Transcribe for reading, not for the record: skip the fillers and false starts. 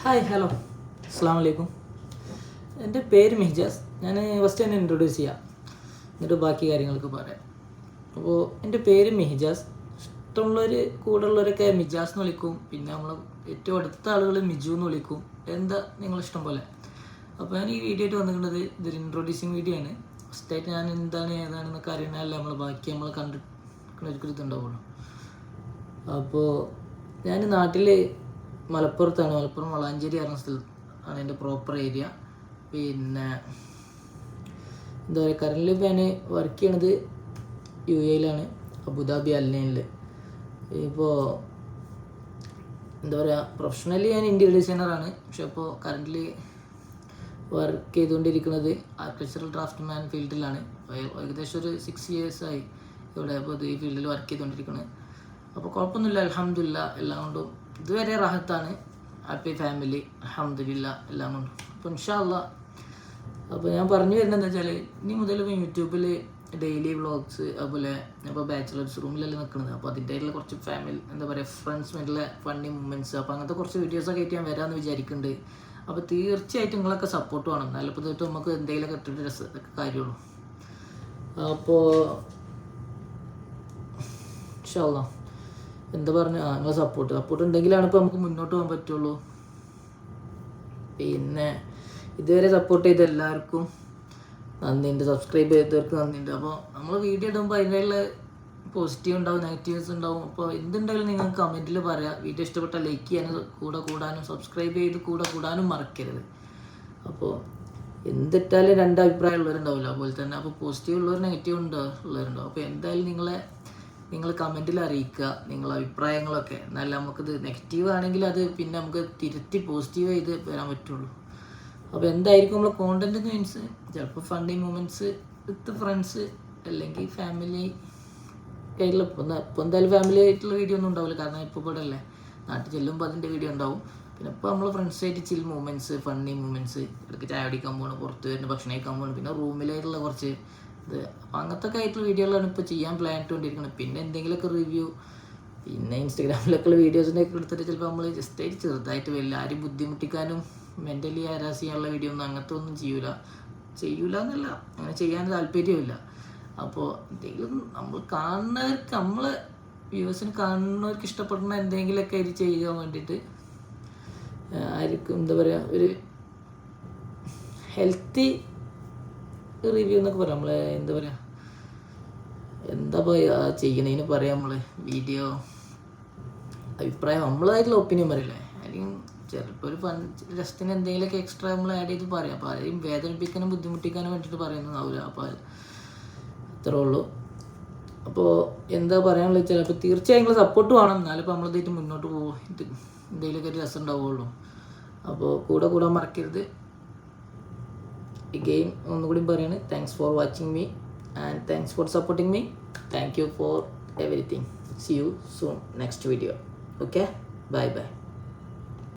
Hi hello അസ്സാം വലൈക്കും. എൻ്റെ പേര് മിഹിജാസ്. ഞാൻ ഫസ്റ്റ് തന്നെ ഇൻട്രൊഡ്യൂസ് ചെയ്യാം, എന്നിട്ട് ബാക്കി കാര്യങ്ങൾക്ക് പറയാം. അപ്പോൾ എൻ്റെ പേര് മിഹിജാസ്. ഇഷ്ടമുള്ളവർ കൂടെയുള്ളവരൊക്കെ മിജാസ് എന്ന് വിളിക്കും. പിന്നെ നമ്മൾ ഏറ്റവും അടുത്ത ആളുകൾ മിജു എന്ന് വിളിക്കും. എന്താ നിങ്ങളിഷ്ടം പോലെ. അപ്പോൾ ഞാൻ ഈ വീഡിയോ ആയിട്ട് വന്നിട്ടുള്ളത് ഇതൊരു ഇൻട്രൊഡ്യൂസിങ് വീഡിയോ ആണ്. ഫസ്റ്റായിട്ട് ഞാൻ എന്താണ് ഏതാണെന്നൊക്കെ അറിയണമല്ല ബാക്കി നമ്മൾ കണ്ടിട്ട് ഇതുണ്ടാവുള്ളൂ. അപ്പോൾ ഞാൻ നാട്ടിൽ മലപ്പുറത്താണ്. മലപ്പുറം വളാഞ്ചേരി പറഞ്ഞ സ്ഥലത്ത് ആണ് എൻ്റെ പ്രോപ്പർ ഏരിയ. പിന്നെ എന്താ പറയുക, കറൻ്റ് ഇപ്പോൾ ഞാൻ വർക്ക് ചെയ്യണത് UAE അബുദാബി അൽനൈനിൽ. ഇപ്പോൾ എന്താ പറയുക, പ്രൊഫഷണലി ഞാൻ ഇൻറ്റീരിയർ ഡിസൈനറാണ്. പക്ഷെ ഇപ്പോൾ കറൻ്റ് വർക്ക് ചെയ്തുകൊണ്ടിരിക്കുന്നത് ആർക്കിടെക്ചറൽ ഡ്രാഫ്റ്റ്മാൻ ഫീൽഡിലാണ്. ഏകദേശം ഒരു 6 years ആയി ഇവിടെ ഇപ്പോൾ ഈ ഫീൽഡിൽ വർക്ക് ചെയ്തുകൊണ്ടിരിക്കുന്നത്. അപ്പോൾ കുഴപ്പമൊന്നുമില്ല, അൽഹംദുലില്ലാ. എല്ലാം കൊണ്ടും ഇതുവരെ റാഹത്താണ്. ഹാപ്പി ഫാമിലി, അൽഹംദുലില്ലാ, എല്ലാം കൊണ്ടും. അപ്പോൾ ഇൻഷാ അല്ലാഹ്. അപ്പോൾ ഞാൻ പറഞ്ഞു വരുന്നത് എന്താ വെച്ചാൽ, ഇനി മുതൽ യൂട്യൂബിൽ ഡെയിലി വ്ളോഗ്സ്, അതുപോലെ ഇപ്പോൾ ബാച്ചിലേഴ്സ് റൂമിലല്ലേ നിൽക്കുന്നത്. അപ്പോൾ അതിൻ്റെ ആയിട്ടുള്ള കുറച്ച് ഫാമിലി എന്താ പറയുക ഫ്രണ്ട്സുമായിട്ടുള്ള ഫണ്ണി മൂമെൻറ്റ്സ്, അപ്പോൾ അങ്ങനത്തെ കുറച്ച് വീഡിയോസൊക്കെ ആയിട്ട് ഞാൻ വരാമെന്ന് വിചാരിക്കുന്നുണ്ട്. അപ്പോൾ തീർച്ചയായിട്ടും നിങ്ങളൊക്കെ സപ്പോർട്ട് വേണം. നല്ലപ്പോൾ തൊട്ട് നമുക്ക് എന്തെങ്കിലുമൊക്കെ ഇട്ടിട്ട് രസമൊക്കെ കാര്യമുള്ളൂ. അപ്പോൾ ഇൻഷാ അല്ലാഹ് എന്താ പറഞ്ഞാൽ നിങ്ങളെ സപ്പോർട്ട് ഉണ്ടെങ്കിലാണ് ഇപ്പോൾ നമുക്ക് മുന്നോട്ട് പോകാൻ പറ്റുള്ളൂ. പിന്നെ ഇതുവരെ സപ്പോർട്ട് ചെയ്ത എല്ലാവർക്കും നന്ദിയുണ്ട്, സബ്സ്ക്രൈബ് ചെയ്തവർക്ക് നന്ദിയുണ്ട്. അപ്പോൾ നമ്മൾ വീഡിയോ ഇടുമ്പോൾ അതിനുള്ള പോസിറ്റീവ് ഉണ്ടാവും, നെഗറ്റീവ്സ് ഉണ്ടാവും. അപ്പോൾ എന്തുണ്ടെങ്കിലും നിങ്ങൾക്ക് കമൻറ്റിൽ പറയാം. വീഡിയോ ഇഷ്ടപ്പെട്ട ലൈക്ക് ചെയ്യാനും കൂടാനും സബ്സ്ക്രൈബ് ചെയ്ത് കൂടാനും മറക്കരുത്. അപ്പോൾ എന്തിട്ടാലും രണ്ട് അഭിപ്രായം ഉള്ളവരുണ്ടാവില്ല അതുപോലെ തന്നെ. അപ്പോൾ പോസിറ്റീവ് ഉള്ളവർ നെഗറ്റീവ് ഉള്ളവരുണ്ടാവും. അപ്പോൾ എന്തായാലും നിങ്ങൾ കമൻറ്റിൽ അറിയിക്കുക നിങ്ങളെ അഭിപ്രായങ്ങളൊക്കെ. എന്നാലും നമുക്കിത് നെഗറ്റീവ് ആണെങ്കിൽ അത് പിന്നെ നമുക്ക് തിരുത്തി പോസിറ്റീവ് ചെയ്ത് വരാൻ പറ്റുള്ളൂ. അപ്പോൾ എന്തായിരിക്കും നമ്മളെ കോണ്ടൻറ്റ് മീൻസ് ചിലപ്പോൾ ഫണ്ണി മൂമെൻറ്റ്സ് വിത്ത് ഫ്രണ്ട്സ്, അല്ലെങ്കിൽ ഫാമിലി ആയിട്ടുള്ള. ഇപ്പോൾ എന്തായാലും ഫാമിലി ആയിട്ടുള്ള വീഡിയോ ഒന്നും ഉണ്ടാവില്ല, കാരണം ഇപ്പോൾ ഇവിടെ അല്ലേ. നാട്ടിൽ ചെല്ലുമ്പോൾ അതിൻ്റെ വീഡിയോ ഉണ്ടാവും. പിന്നെ ഇപ്പോൾ നമ്മൾ ഫ്രണ്ട്സായിട്ട് ചിൽ മൂമെൻറ്റ്സ്, ഫണ്ണി മൂമെൻറ്റ്സ്, ഇടയ്ക്ക് ചായ കുടിക്കാൻ പോകണം, പുറത്ത് വരുന്ന ഭക്ഷണം കഴിക്കാൻ പോകണം, പിന്നെ റൂമിലായിട്ടുള്ള കുറച്ച് ഇത്. അപ്പോൾ അങ്ങനത്തെ ഒക്കെ ആയിട്ടുള്ള വീഡിയോകളാണ് ഇപ്പോൾ ചെയ്യാൻ പ്ലാൻ ഇട്ടുകൊണ്ടിരിക്കുന്നത്. പിന്നെ എന്തെങ്കിലുമൊക്കെ റിവ്യൂ, പിന്നെ ഇൻസ്റ്റാഗ്രാമിലൊക്കെയുള്ള വീഡിയോസിൻ്റെ ഒക്കെ എടുത്തിട്ട് ചിലപ്പോൾ നമ്മൾ ജസ്റ്റ് ആയിട്ട് ചെറുതായിട്ട് വരില്ല. ആരും ബുദ്ധിമുട്ടിക്കാനും മെൻ്റലി ഹരാസ് ചെയ്യാനുള്ള വീഡിയോ ഒന്നും അങ്ങനത്തെ ഒന്നും ചെയ്യൂല എന്നല്ല, അങ്ങനെ ചെയ്യാൻ താല്പര്യമില്ല. അപ്പോൾ എന്തെങ്കിലും നമ്മൾ കാണുന്നവർക്ക്, നമ്മളെ വ്യൂവേഴ്സിന് കാണുന്നവർക്ക് ഇഷ്ടപ്പെടുന്ന എന്തെങ്കിലുമൊക്കെ ഇത് ചെയ്യാൻ വേണ്ടിയിട്ട് ആയിരിക്കും എന്താ പറയുക, ഒരു ഹെൽത്തി റിവ്യൂ എന്നൊക്കെ പറയാം. നമ്മളെ എന്താ പറയുക, എന്താ ചെയ്യണതിന് പറയാം നമ്മൾ വീഡിയോ അഭിപ്രായം, നമ്മളായിട്ടുള്ള ഒപ്പീനിയൻ പറയില്ലേ. അല്ലെങ്കിൽ ചിലപ്പോൾ ഒരു ജസ്റ്റിന് എന്തെങ്കിലുമൊക്കെ എക്സ്ട്രാ നമ്മൾ ആഡ് ചെയ്ത് പറയാം. അപ്പോൾ ആരെയും വേദനിപ്പിക്കാനും ബുദ്ധിമുട്ടിക്കാനും വേണ്ടിയിട്ട് പറയുന്നതാവില്ല. അപ്പോൾ അത്രേ ഉള്ളൂ. അപ്പോൾ എന്താ പറയാനുള്ളത് വെച്ചാൽ, അപ്പോൾ തീർച്ചയായും നിങ്ങൾ സപ്പോർട്ട് വേണം. എന്നാലിപ്പോൾ നമ്മളിതായിട്ട് മുന്നോട്ട് പോയിട്ട് എന്തെങ്കിലുമൊക്കെ ഒരു രസം ഉണ്ടാവുള്ളൂ. അപ്പോൾ കൂടാൻ മറക്കരുത്. Again ഒന്നുകൂടി പറയാണ്, thanks for watching me and thanks for supporting me. Thank you for everything. See you soon next video. Okay, bye.